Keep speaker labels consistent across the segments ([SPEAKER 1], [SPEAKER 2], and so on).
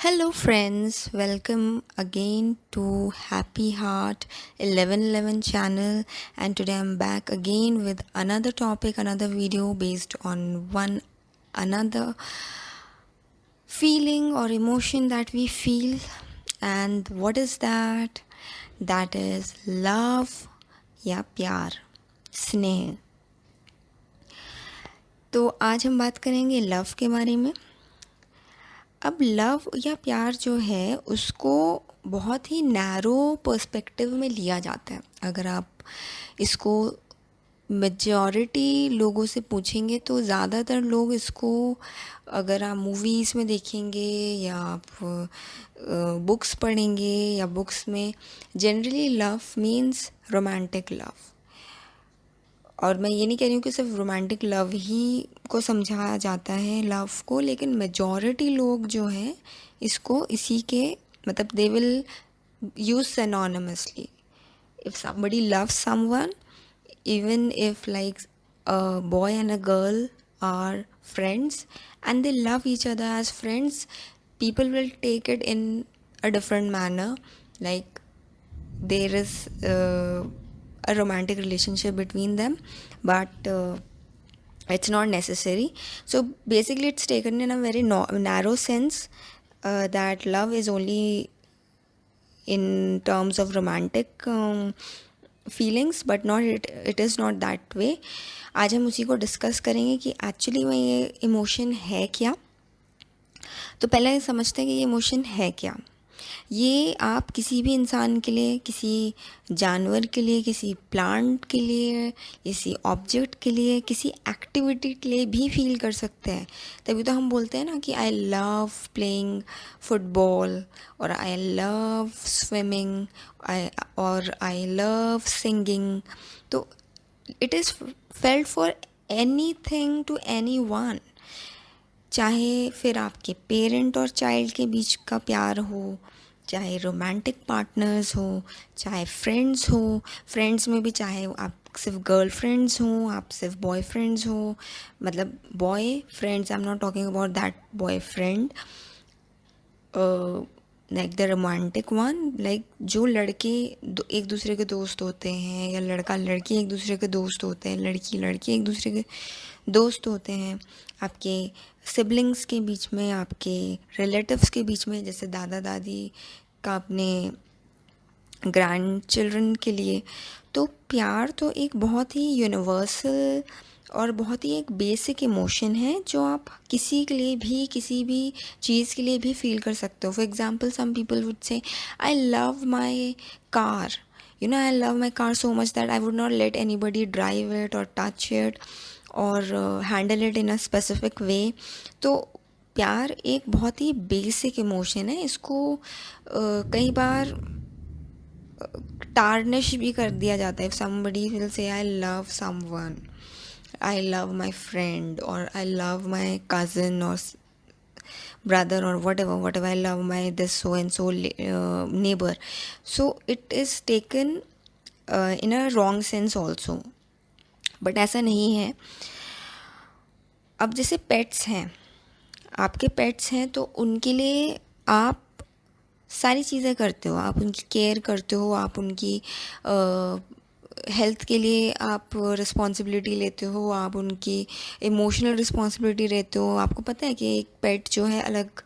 [SPEAKER 1] Hello, friends. Welcome again to Happy Heart 1111 channel. And today I'm back again with another topic, another video based on one another feeling or emotion that we feel. And what is that? That is love या प्यार, स्नेह. तो आज हम बात करेंगे love के बारे में. अब लव या प्यार जो है उसको बहुत ही नैरो पर्सपेक्टिव में लिया जाता है. अगर आप इसको मेजॉरिटी लोगों से पूछेंगे तो ज़्यादातर लोग इसको, अगर आप मूवीज़ में देखेंगे या आप बुक्स पढ़ेंगे या बुक्स में, generally love means romantic love. और मैं ये नहीं कह रही हूँ कि सिर्फ रोमांटिक लव ही को समझा जाता है लव को, लेकिन मेजॉरिटी लोग जो हैं इसको इसी के मतलब they will use synonymously. If somebody loves someone, even if like a boy and a girl are friends and they love each other as friends, people will take it in a different manner, like there is a romantic relationship between them, but it's not necessary. So basically it's taken in a very narrow sense, that love is only in terms of romantic feelings, but not it is not that way. आज हम उसी को discuss करेंगे कि actually में ये emotion है क्या. तो पहले समझते हैं कि ये इमोशन है क्या. ये आप किसी भी इंसान के लिए, किसी जानवर के लिए, किसी प्लांट के लिए, किसी ऑब्जेक्ट के लिए, किसी एक्टिविटी के लिए भी फील कर सकते हैं. तभी तो हम बोलते हैं ना कि आई लव प्लेइंग फुटबॉल, और आई लव स्विमिंग, और आई लव सिंगिंग. तो it is felt for anything to anyone. चाहे फिर आपके पेरेंट और चाइल्ड के बीच का प्यार हो, चाहे रोमांटिक पार्टनर्स हो, चाहे फ्रेंड्स हो, फ्रेंड्स में भी चाहे आप सिर्फ गर्ल फ्रेंड्स हो, आप सिर्फ बॉय फ्रेंड्स हो, मतलब boy friends, I am not talking about that boy friend like the romantic one, like जो लड़के एक दूसरे के दोस्त होते हैं, या लड़का लड़की एक दूसरे के दोस्त होते हैं, लड़की लड़की एक दूसरे के दोस्त होते हैं, आपके सिबलिंग्स के बीच में, आपके रिलेटिव्स के बीच में, जैसे दादा दादी का अपने ग्रैंड चिल्ड्रन के लिए. तो प्यार तो एक बहुत ही यूनिवर्सल और बहुत ही एक बेसिक इमोशन है जो आप किसी के लिए भी, किसी भी चीज़ के लिए भी फील कर सकते हो. For example, some people would say I love my car, you know, I love my car so much that I would not let anybody drive it or touch it और handle it in a specific way. तो प्यार एक बहुत ही basic emotion है. इसको कई बार tarnish भी कर दिया जाता है. If somebody will say I love someone, I love my friend, और आई लव माई कज़न और brother, or whatever I love my this so and so neighbor. So it is taken in a wrong sense also. But ऐसा नहीं है. अब जैसे pets हैं, आपके pets हैं, तो उनके लिए आप सारी चीज़ें करते हो, आप उनकी केयर करते हो, आप उनकी हेल्थ के लिए आप रिस्पॉन्सिबिलिटी लेते हो, आप उनकी इमोशनल रिस्पॉन्सिबिलिटी लेते हो. आपको पता है कि एक पेट जो है अलग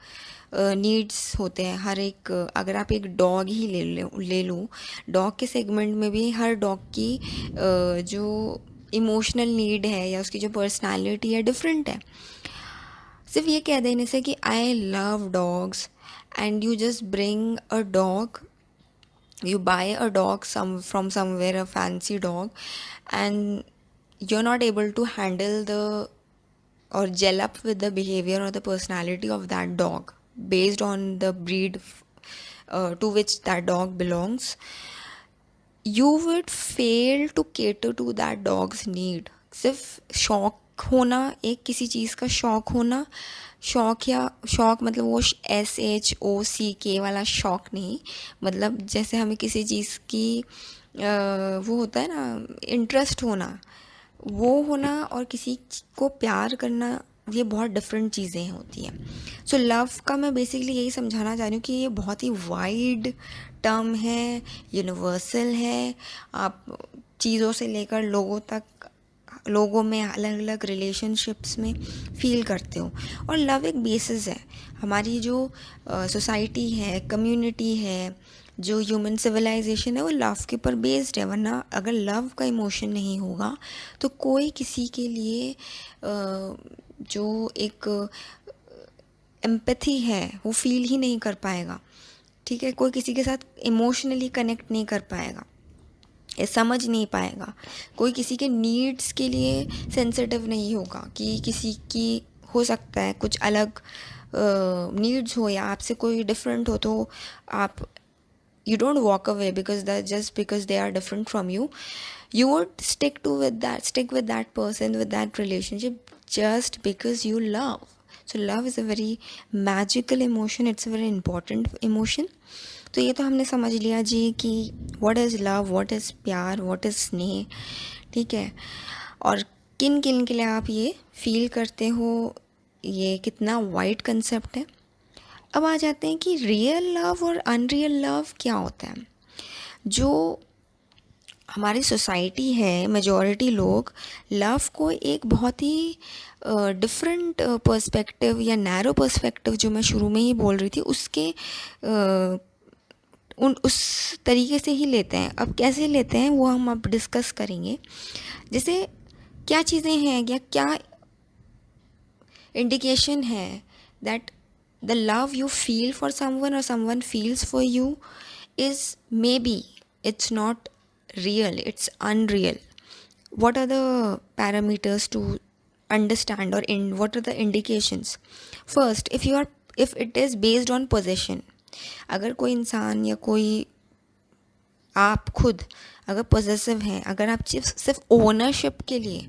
[SPEAKER 1] नीड्स होते हैं हर एक. अगर आप एक डॉग ही ले लो, डॉग के सेगमेंट में भी हर डॉग की जो इमोशनल नीड है या उसकी जो पर्सनालिटी है डिफरेंट है. सिर्फ ये कह देने से कि I love dogs and you just bring a dog, you buy a dog from somewhere, a fancy dog, and you're not able to handle the or gel up with the behavior or the personality of that dog based on the breed to which that dog belongs, you would fail to cater to that dog's need. सिर्फ शौक होना, एक किसी चीज़ का शौक होना, शौक या शौक मतलब वो SHOCK वाला शौक नहीं, मतलब जैसे हमें किसी चीज़ की वो होता है ना, इंटरेस्ट होना, वो होना, और किसी को प्यार करना ये बहुत डिफरेंट चीज़ें होती हैं. सो लव का मैं बेसिकली यही समझाना चाह रही हूँ कि ये बहुत ही वाइड टर्म है, यूनिवर्सल है. आप चीज़ों से लेकर लोगों तक, लोगों में अलग अलग रिलेशनशिप्स में फील करते हो. और लव एक बेसिस है. हमारी जो सोसाइटी है, कम्युनिटी है, जो ह्यूमन सिविलाइजेशन है, वो लव के ऊपर बेस्ड है. वरना अगर लव का इमोशन नहीं होगा तो कोई किसी के लिए जो एक एम्पैथी है वो फील ही नहीं कर पाएगा. ठीक है, कोई किसी के साथ इमोशनली कनेक्ट नहीं कर पाएगा, ये समझ नहीं पाएगा. कोई किसी के नीड्स के लिए सेंसिटिव नहीं होगा कि किसी की हो सकता है कुछ अलग नीड्स हो या आपसे कोई डिफरेंट हो, तो आप you don't walk away because that just because they are different from you. You would stick with that person, with that relationship, just because you love. So love is a very magical emotion, it's a very important emotion. तो ये तो हमने समझ लिया जी कि what is love, what is प्यार, what is स्नेह. ठीक है, और किन किन के लिए आप ये फील करते हो, ये कितना वाइड कंसेप्ट है. अब आ जाते हैं कि रियल लव और अनरियल लव क्या होता है. जो हमारी सोसाइटी है, मेजॉरिटी लोग लव को एक बहुत ही डिफरेंट पर्सपेक्टिव या नैरो पर्सपेक्टिव, जो मैं शुरू में ही बोल रही थी, उसके उस तरीके से ही लेते हैं. अब कैसे लेते हैं वो हम अब डिस्कस करेंगे. जैसे क्या चीज़ें हैं या क्या इंडिकेशन है that the love you feel for someone or someone feels for you is maybe it's not real, it's unreal. What are the parameters to understand, or in what are the indications? First, if it is based on possession, अगर कोई इंसान या कोई आप खुद अगर possessive हैं, अगर आप सिर्फ ओनरशिप के लिए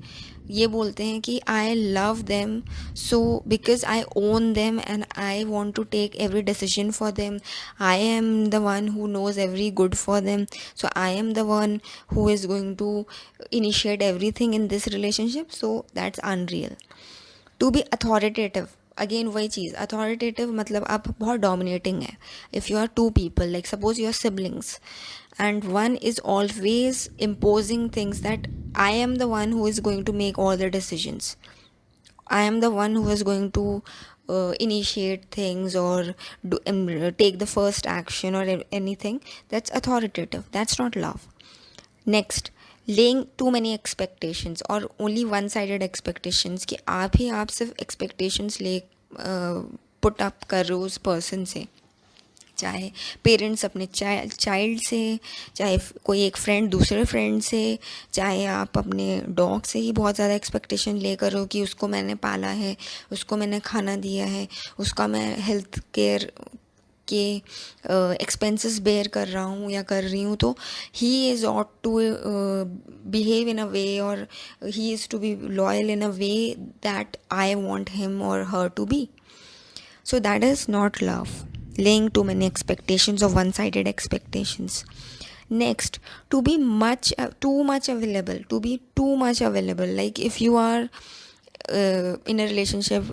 [SPEAKER 1] ये बोलते हैं कि I love them so because I own them and I want to take every decision for them, I am the one who knows every good for them, so I am the one who is going to initiate everything in this relationship, so that's unreal. To be authoritative, again वही चीज़, authoritative मतलब आप बहुत dominating है. If you are two people, like suppose you are siblings and one is always imposing things that I am the one who is going to make all the decisions, I am the one who is going to initiate things or take the first action or anything, that's authoritative, that's not love. Next, laying too many expectations or only one sided expectations, कि आप सिर्फ expectations ले put up कर रहे हो उस person से, चाहे पेरेंट्स अपने चाइल्ड से, चाहे कोई एक फ्रेंड दूसरे फ्रेंड से, चाहे आप अपने डॉग से ही बहुत ज़्यादा एक्सपेक्टेशन लेकर हो कि उसको मैंने पाला है, उसको मैंने खाना दिया है, उसका मैं हेल्थ केयर के एक्सपेंसेस बेयर कर रहा हूँ या कर रही हूँ, तो he is ought to behave in a way और he is to be loyal in a way that I want him और her to be. So that is not love, laying too many expectations or one-sided expectations. Next, to be too much available, like if you are in a relationship,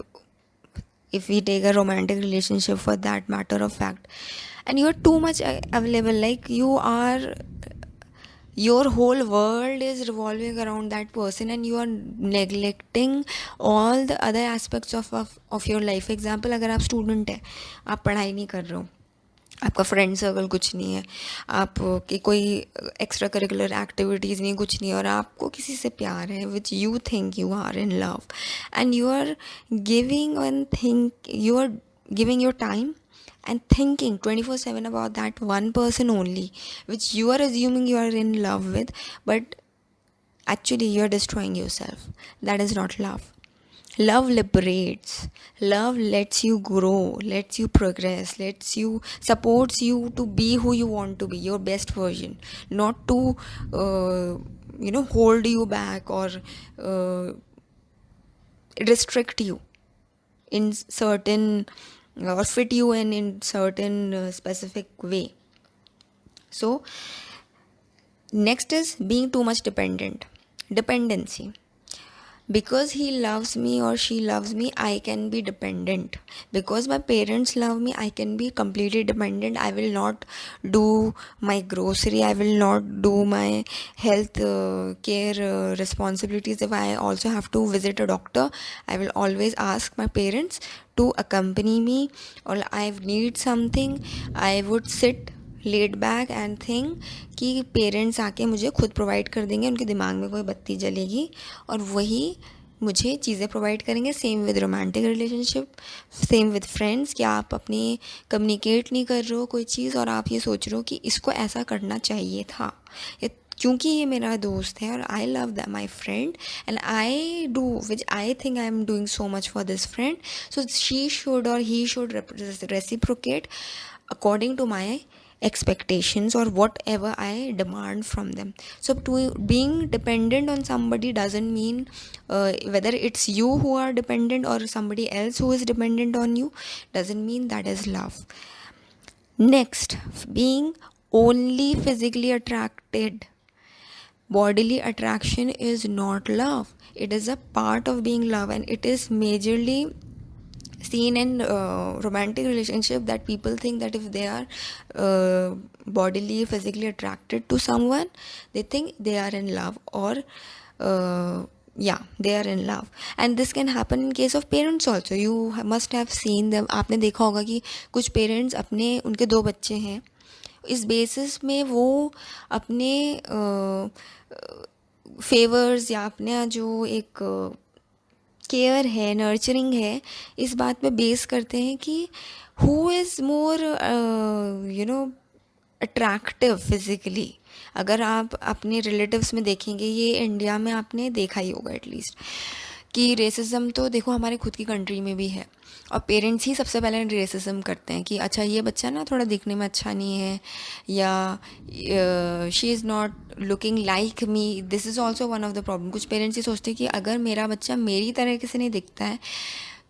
[SPEAKER 1] if we take a romantic relationship for that matter of fact, and you are too much available, like your whole world is revolving around that person and you are neglecting all the other aspects of your life. Example, अगर आप student हैं, आप पढ़ाई नहीं कर रहे हो, आपका फ्रेंड सर्कल कुछ नहीं है, आपकी कोई एक्स्ट्रा करिकुलर एक्टिविटीज़ नहीं, कुछ नहीं, और आपको किसी से प्यार है which you think you are in love, and you are giving your time and thinking 24/7 about that one person only, which you are assuming you are in love with, but actually you are destroying yourself. That is not love. Love liberates. Love lets you grow, lets you progress, supports you to be who you want to be, your best version, not to hold you back or restrict you in certain or fit you in certain specific way. So next is being too much dependency. because he loves me or she loves me, I can be dependent. Because my parents love me, I can be completely dependent. I will not do my grocery, I will not do my health care responsibilities. If I also have to visit a doctor, I will always ask my parents to accompany me. Or I need something, I would sit let back and think कि parents आके मुझे खुद provide कर देंगे, उनके दिमाग में कोई बत्ती जलेगी और वही मुझे चीज़ें प्रोवाइड करेंगे. Same with romantic relationship, same with friends, कि आप अपनी कम्युनिकेट नहीं कर रहे हो कोई चीज़ और आप ये सोच रहे हो कि इसको ऐसा करना चाहिए था, क्योंकि ये मेरा दोस्त है और I love that my friend and I do which I think I am doing so much for this friend, so she should और he should reciprocate according to my expectations or whatever I demand from them. So being dependent on somebody doesn't mean whether it's you who are dependent or somebody else who is dependent on you, doesn't mean that is love. Next, being only physically attracted. Bodily attraction is not love. It is a part of being love, and it is majorly seen in romantic relationship that people think that if they are bodily physically attracted to someone, they think they are in love, or yeah, they are in love. And this can happen in case of parents also. You must have seen them. आपने देखा होगा कि कुछ parents अपने, उनके 2 बच्चे हैं, इस बेसिस में वो अपने फेवर्स या अपने जो एक केयर है, नर्चरिंग है, इस बात पे बेस करते हैं कि who is more attractive physically. अगर आप अपने रिलेटिव्स में देखेंगे, ये इंडिया में आपने देखा ही होगा एटलीस्ट, कि रेसिज्म तो देखो हमारे खुद की कंट्री में भी है और पेरेंट्स ही सबसे पहले रेसिज्म करते हैं कि अच्छा ये बच्चा ना थोड़ा दिखने में अच्छा नहीं है, या she is not looking like me. This is also one of the problem. कुछ पेरेंट्स ये सोचते हैं कि अगर मेरा बच्चा मेरी तरह से नहीं दिखता है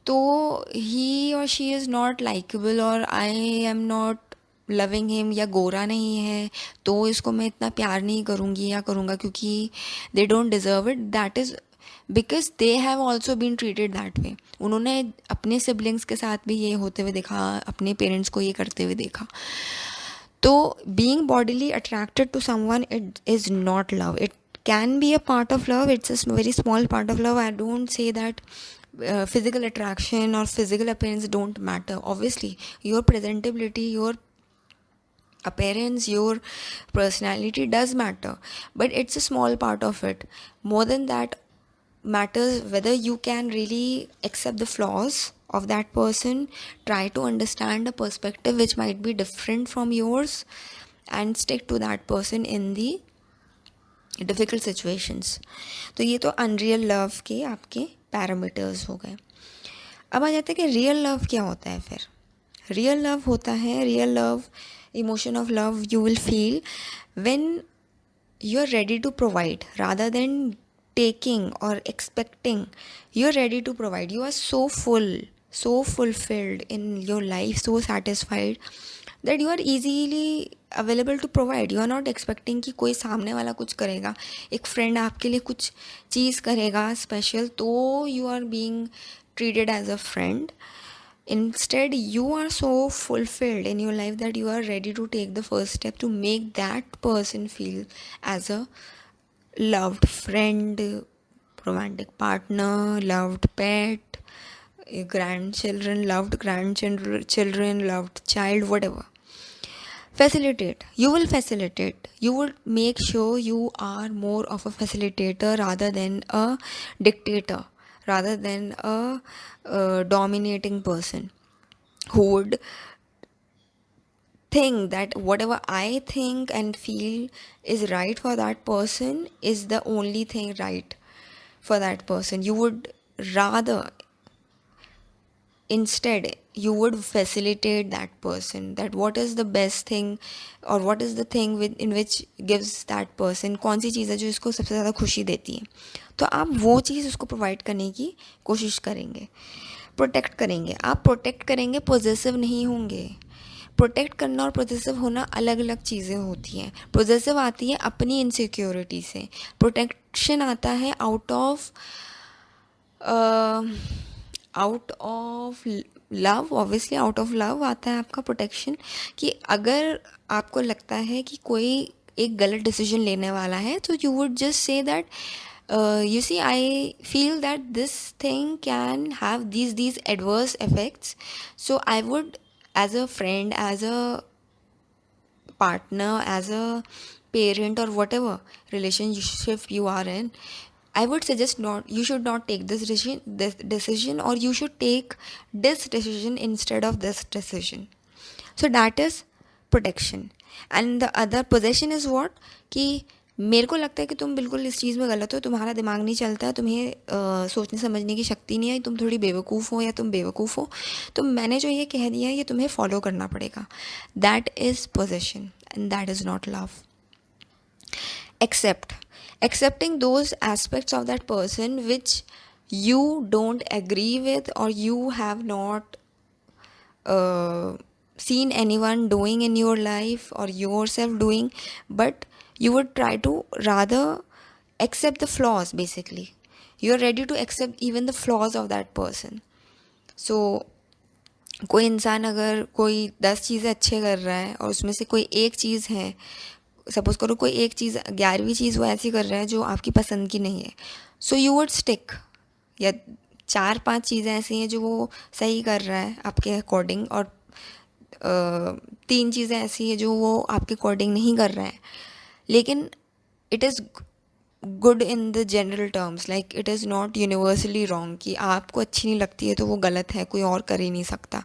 [SPEAKER 1] तो ही और शी इज़ नॉट लाइकेबल और आई एम नॉट लविंग हिम, या गोरा नहीं है तो इसको मैं इतना प्यार नहीं करूँगी या करूँगा क्योंकि they don't deserve it. That is because they have also been treated that way. उन्होंने अपने सिबलिंग्स के साथ भी ये होते हुए देखा, अपने पेरेंट्स को ये करते हुए देखा. तो being bodily attracted to someone, it is not love. It can be a part of love, it's a very small part of love. I don't say that physical attraction or physical appearance don't matter. Obviously your presentability, your appearance, your personality does matter, but it's a small part of it. More than that matters whether you can really accept the flaws of that person, try to understand a perspective which might be different from yours, and stick to that person in the difficult situations. तो ये तो unreal love के आपके parameters हो गए. अब आ जाते हैं कि रियल लव क्या होता है. फिर रियल लव होता है, real love, emotion of love you will feel when you are ready to provide rather than taking और expecting. You are ready to provide. You are so full, so fulfilled in your life, so satisfied that you are easily available to provide. You are not expecting कि कोई सामने वाला कुछ करेगा, एक friend आपके लिए कुछ चीज़ करेगा स्पेशल तो you are being treated as a friend. Instead, you are so fulfilled in your life that you are ready to take the first step to make that person feel as a loved friend, romantic partner, loved pet, grandchildren, loved grandchildren, loved child, whatever. Facilitate. You will facilitate. You will make sure you are more of a facilitator rather than a dictator, rather than a dominating person who would think that whatever I think and feel is right for that person is the only thing right for that person. You would rather, instead, you would facilitate that person, that what is the best thing or what is the thing in which gives that person, कौन सी चीज़ है जो इसको सबसे ज़्यादा खुशी देती है, तो आप वो चीज़ उसको प्रोवाइड करने की कोशिश करेंगे. प्रोटेक्ट करेंगे. आप प्रोटेक्ट करेंगे, पॉजेसिव नहीं होंगे. प्रोटेक्ट करना और पॉजेसिव होना अलग अलग चीज़ें होती हैं. पॉजेसिव आती है अपनी इनसिक्योरिटी से, प्रोटेक्शन आता है out of out of love, obviously out of love आता है आपका प्रोटेक्शन, कि अगर आपको लगता है कि कोई एक गलत डिसीजन लेने वाला है, तो you would just say that you see, I feel that this thing can have these adverse effects, so I would, as a friend, as a partner, as a parent, or whatever relationship you are in, I would suggest not, you should not take this decision, or you should take this decision instead of this decision. So that is protection. And the other possession is what, कि मेरे को लगता है कि तुम बिल्कुल इस चीज़ में गलत हो, तुम्हारा दिमाग नहीं चलता, तुम्हें सोचने समझने की शक्ति नहीं है, तुम थोड़ी बेवकूफ़ हो या तुम बेवकूफ़ हो, तो मैंने जो ये कह दिया है ये तुम्हें फॉलो करना पड़ेगा. That is possession and that is not love. Accepting those aspects of that person which you don't agree with, or you have not seen anyone doing in your life or yourself doing, but you would try to rather accept the flaws. Basically, you're ready to accept even the flaws of that person. So कोई इंसान अगर कोई 10 चीज़ें अच्छे कर रहा है और उसमें से कोई एक चीज़ है, सपोज़ करो कोई एक चीज़, 11वीं चीज़ वो ऐसी कर रहा है जो आपकी पसंद की नहीं है, सो यू वुड स्टिक. या 4-5 चीज़ें ऐसी हैं जो वो सही कर रहा है आपके अकॉर्डिंग, और 3 चीज़ें ऐसी हैं जो वो आपके अकॉर्डिंग नहीं कर रहा है, लेकिन it is good in the general terms, like it is not universally wrong, कि आपको अच्छी नहीं लगती है तो वो गलत है, कोई और कर ही नहीं सकता.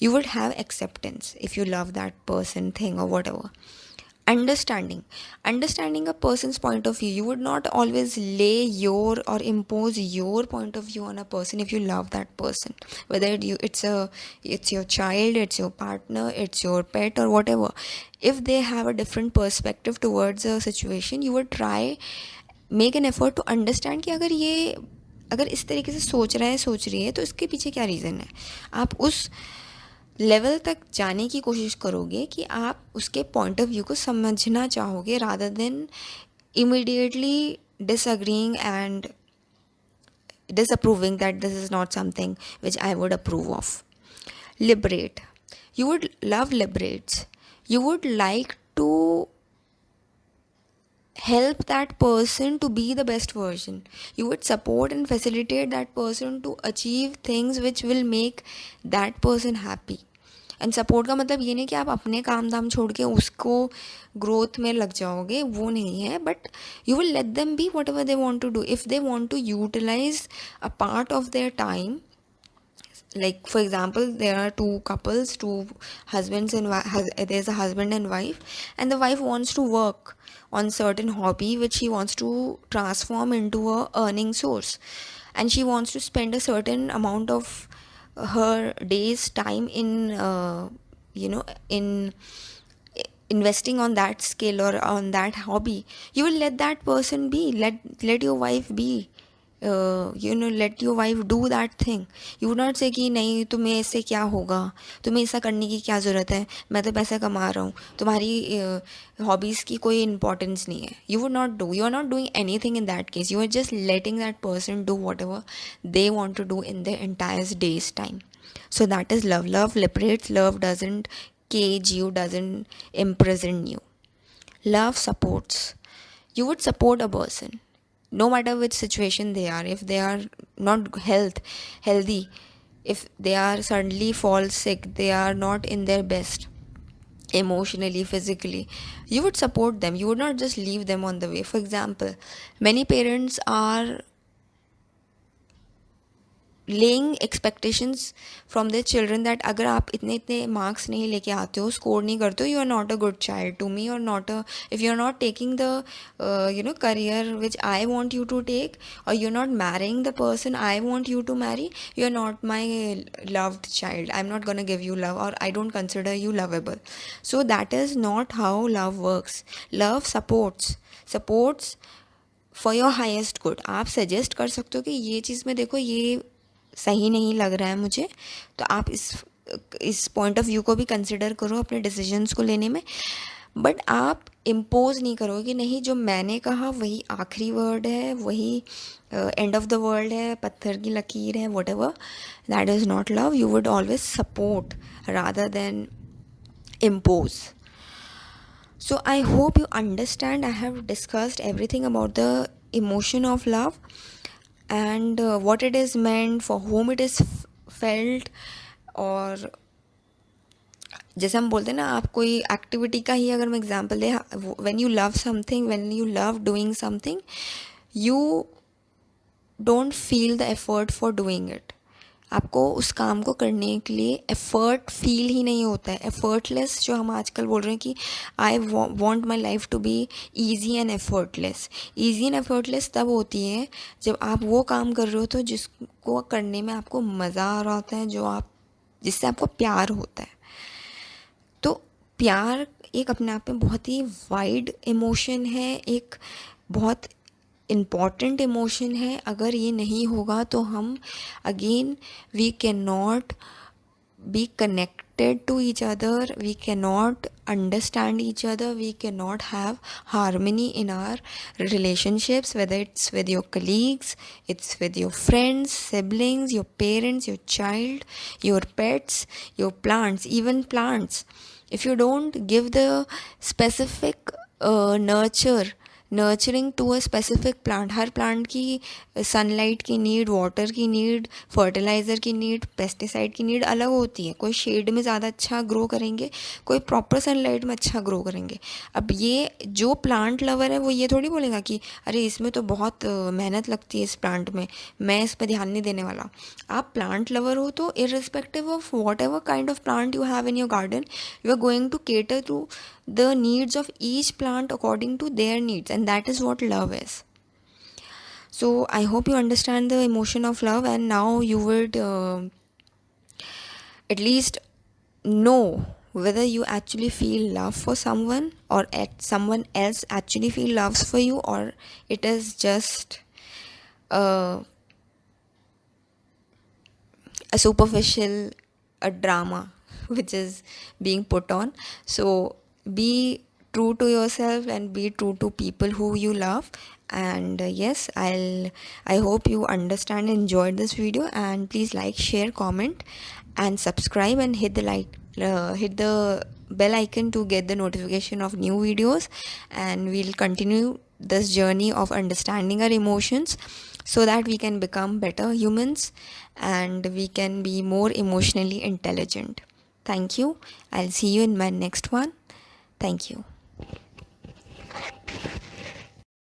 [SPEAKER 1] You would have acceptance if you love that person, thing, और whatever. Understanding a person's point of view. You would not always lay your or impose your point of view on a person if you love that person, whether it's your child, it's your partner, it's your pet, or whatever. If they have a different perspective towards a situation, you would try, make an effort to understand कि अगर इस तरीके से सोच रही है तो इसके पीछे क्या रीज़न है. आप उस लेवल तक जाने की कोशिश करोगे कि आप उसके पॉइंट ऑफ व्यू को समझना चाहोगे, rather than immediately disagreeing and disapproving that this is not something which I would approve of. Liberate. You would love liberates. You would like to help that person to be the best version. You would support and facilitate that person to achieve things which will make that person happy. And support का मतलब ये नहीं कि आप अपने काम धाम छोड़ के उसको ग्रोथ में लग जाओगे, वो नहीं है, but you will let them be whatever they want to do. If they want to utilise a part of their time, like for example, there are two couples, two husbands and there's a husband and wife, and the wife wants to work on certain hobby which she wants to transform into a earning source, and she wants to spend a certain amount of her day's time in in investing on that skill or on that hobby. You will let that person be, let your wife be, let your wife do that thing. You would not say कि नहीं तुम्हें इससे क्या होगा, तुम्हें ऐसा करने की क्या ज़रूरत है, मैं तो पैसा कमा रहा हूँ, तुम्हारी हॉबीज़ की कोई इम्पोर्टेंस नहीं है. You would not do, you are not doing anything in that case. You are just letting that person do whatever they want to do in their entire day's time. So that is love. Love liberates. Love doesn't cage you, doesn't imprison you. Love supports. You would support a person no matter which situation they are. If they are not healthy, if they are suddenly fall sick, they are not in their best emotionally, physically, you would support them. You would not just leave them on the way. For example, many parents are laying expectations from the children that अगर आप इतने इतने marks नहीं लेके आते हो, score नहीं करते हो, you are not a good child to me, और not a, if you are not taking the career which I want you to take, और you are not marrying the person I want you to marry, you are not my loved child. I am not gonna give you love, और I don't consider you lovable. So that is not how love works. Love supports for your highest good. आप suggest कर सकते हो कि ये चीज़ में देखो, ये सही नहीं लग रहा है मुझे, तो आप इस पॉइंट ऑफ व्यू को भी कंसिडर करो अपने डिसीजंस को लेने में. बट आप इम्पोज नहीं करोगे कि नहीं जो मैंने कहा वही आखिरी वर्ड है, वही एंड ऑफ द वर्ल्ड है, पत्थर की लकीर है, what ever. That is not love. You would always support rather than impose. So I hope you understand. I have discussed everything about the emotion of love and what it is meant, for whom it is felt. और जैसे हम बोलते हैं ना, आप कोई activity का ही अगर मैं example they, when you love something, when you love doing something, you don't feel the effort for doing it. आपको उस काम को करने के लिए एफर्ट फील ही नहीं होता है. एफर्टलेस जो हम आजकल बोल रहे हैं कि I want my life to be easy and effortless. Easy and effortless तब होती है जब आप वो काम कर रहे हो तो जिसको करने में आपको मज़ा आ रहा होता है, जिससे आपको प्यार होता है. तो प्यार एक अपने आप में बहुत ही वाइड इमोशन है, एक बहुत इम्पॉर्टेंट इमोशन है. अगर ये नहीं होगा तो हम again we can not be connected to each other, we cannot understand each other, we cannot have harmony in our relationships, whether it's with your colleagues, it's with your friends, siblings, your parents, your child, your pets, your plants, even plants. If you don't give the specific nurturing to a specific plant, हर plant की sunlight की need, water की need, fertiliser की need, pesticide की need अलग होती है. कोई शेड में ज़्यादा अच्छा ग्रो करेंगे, कोई प्रॉपर सनलाइट में अच्छा ग्रो करेंगे. अब ये जो प्लांट लवर है वो ये थोड़ी बोलेगा कि अरे इसमें तो बहुत मेहनत लगती है इस प्लांट में, मैं इस पर ध्यान नहीं देने वाला. आप प्लांट लवर हो तो irrespective of what ever kind of plant you have in your garden, you are going to cater to the needs of each plant according to their needs, and that is what love is. So I hope you understand the emotion of love, and now you would at least know whether you actually feel love for someone, or at someone else actually feel loves for you, or it is just a superficial a drama which is being put on. So be true to yourself and be true to people who you love. And yes, I hope you understand and enjoyed this video, and please like, share, comment and subscribe, and hit the bell icon to get the notification of new videos. And we'll continue this journey of understanding our emotions so that we can become better humans and we can be more emotionally intelligent. Thank you. I'll see you in my next one. Thank you.